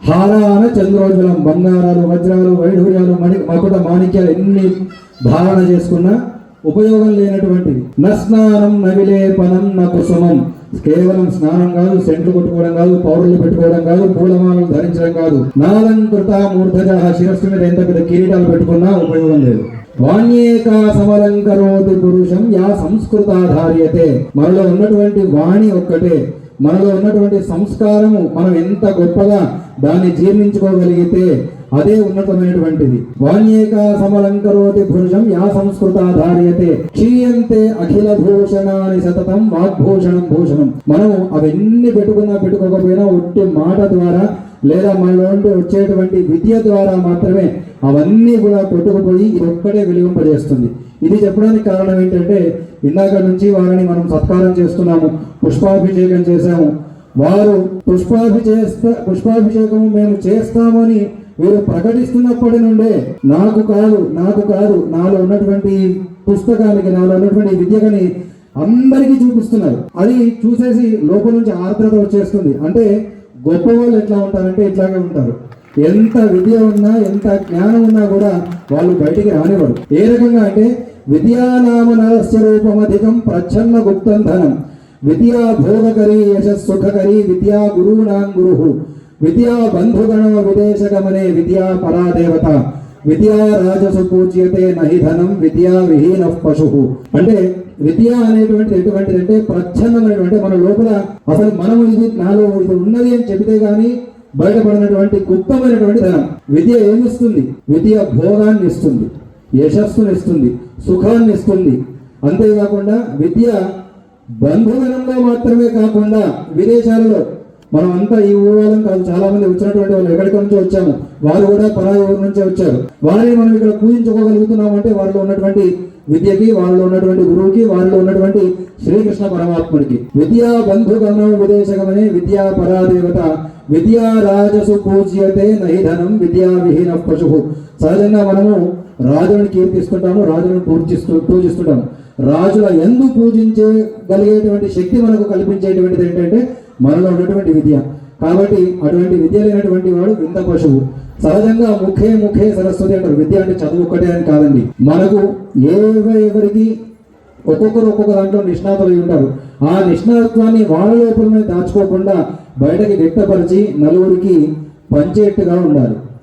హారాన చంద్రోజ్వలం, బంగారాలు, వజ్రాలు, వైఢూర్యాలు, మకుట మాణిక్యాలు ఎన్ని ధారణ చేసుకున్నా ఉపయోగం లేనటువంటిది. నస్నానం నవిలేపనం న కుసుమం, కేవలం స్నానం కాదు, సెంట్లు కొట్టుకోవడం కాదు, పౌడర్లు పెట్టుకోవడం కాదు, పూలమాలలు ధరించడం కాదు. నాలంకృత మూర్ధజ, శిరస్సు మీద ఎంత పెద్ద కిరీటాలు పెట్టుకున్నా ఉపయోగం లేదు. వాణ్యేకా సమలంకరోతి పురుషం యా సంస్కృతాధార్యతే, మనలో ఉన్నటువంటి వాణి ఒక్కటే, మనలో ఉన్నటువంటి సంస్కారము మనం ఎంత గొప్పగా దాన్ని జీర్ణించుకోగలిగితే అదే ఉన్నతమైనటువంటిది. వాణ్యేకా సమలంకరోతి పురుషం యా సంస్కృతాధార్యతే క్షీయంతే అఖిల భూషణాని సతతం వాగ్భూషణం భూషణం. మనం అవన్నీ పెట్టుకోకపోయినా ఒట్టి మాట ద్వారా లేదా మనలో వచ్చేటువంటి విద్య ద్వారా మాత్రమే అవన్నీ కూడా కొట్టుకుపోయి ఇది ఒక్కటే వెలిగింపజేస్తుంది. ఇది చెప్పడానికి కారణం ఏంటంటే, ఇందాక నుంచి వారిని మనం సత్కారం చేస్తున్నాము, పుష్పాభిషేకం చేశాము. వారు పుష్పాభిషేకము మేము చేస్తామని వీరు ప్రకటిస్తున్నప్పటి నుండే నాకు కాదు నాలో ఉన్నటువంటి పుస్తకానికి, నాలో ఉన్నటువంటి విద్యకని అందరికీ చూపిస్తున్నారు. అది చూసేసి లోపల నుంచి ఆర్ద్రత వచ్చేస్తుంది. అంటే గొప్ప వాళ్ళు ఎట్లా ఉంటారంటే ఇట్లాగే ఉంటారు. ఎంత విద్య ఉన్నా, ఎంత జ్ఞానం ఉన్నా కూడా వాళ్ళు బయటికి రానివ్వరు. ఏ రకంగా అంటే విద్యానామ నరస్య రూపమధికం ప్రచ్ఛన్న గుప్తం ధనం, విద్యా భోగకరీ యశస్సుఖకరీ విద్యా గురువునాం గురు, విద్యా బంధుగణ విదేశగమనే విద్యా పరాదేవత, విద్యా రాజసు పూజ్యతే నహి ధనం విద్యా విహీన పశు. అంటే విద్య అనేటువంటి ఎటువంటిదంటే ప్రచ్ఛన్నమైనటువంటి మన లోపల అసలు మనం ఇది నాలో ఇది ఉన్నది అని చెబితే గానీ బయటపడినటువంటి గుప్తమైనటువంటి ధనం. విద్య ఏమిస్తుంది? విద్య భోగాన్ని ఇస్తుంది, యశస్సుని ఇస్తుంది, సుఖాన్ని ఇస్తుంది. అంతేకాకుండా విద్య బంధుగణంలో మాత్రమే కాకుండా విదేశాలలో, మనం అంతా ఈ ఊరు వాళ్ళం కాదు, చాలా మంది వచ్చినటువంటి వాళ్ళు ఎక్కడికి నుంచో వచ్చాము, వారు కూడా పరాయి ఊరు నుంచే వచ్చారు. వారిని మనం ఇక్కడ పూజించుకోగలుగుతున్నామంటే వారిలో ఉన్నటువంటి విద్యకి, వారిలో ఉన్నటువంటి గురువుకి, వారిలో ఉన్నటువంటి శ్రీకృష్ణ పరమాత్ముడికి. విద్యా బంధుగణం విదేశగమనే విద్యా పరాదేవత, విద్యా రాజసు పూజ్యతే నహి ధనం విద్యా విహీన పశు. సహజంగా మనము రాజులను కీర్తిస్తుంటాము, రాజులను పూజిస్తుంటాము. రాజుల యందు పూజించగలిగేటువంటి శక్తి మనకు కల్పించేటువంటిది ఏంటంటే మనలో ఉన్నటువంటి విద్య. కాబట్టి అటువంటి విద్య లేనటువంటి వాడు వింత పశువు. సహజంగా ముఖే సరస్వతి అంటారు. విద్య అంటే చదువు ఒక్కటే అని కాదండి. మనకు ఎవరికి ఒక్కొక్కరు ఒక్కొక్క దాంట్లో నిష్ణాతులు ఉంటారు. ఆ నిష్ణాత్వాన్ని వాళ్ళ లోపలనే దాచుకోకుండా బయటకి వ్యక్తపరిచి నలుగురికి పంచేట్టుగా ఉండాలి.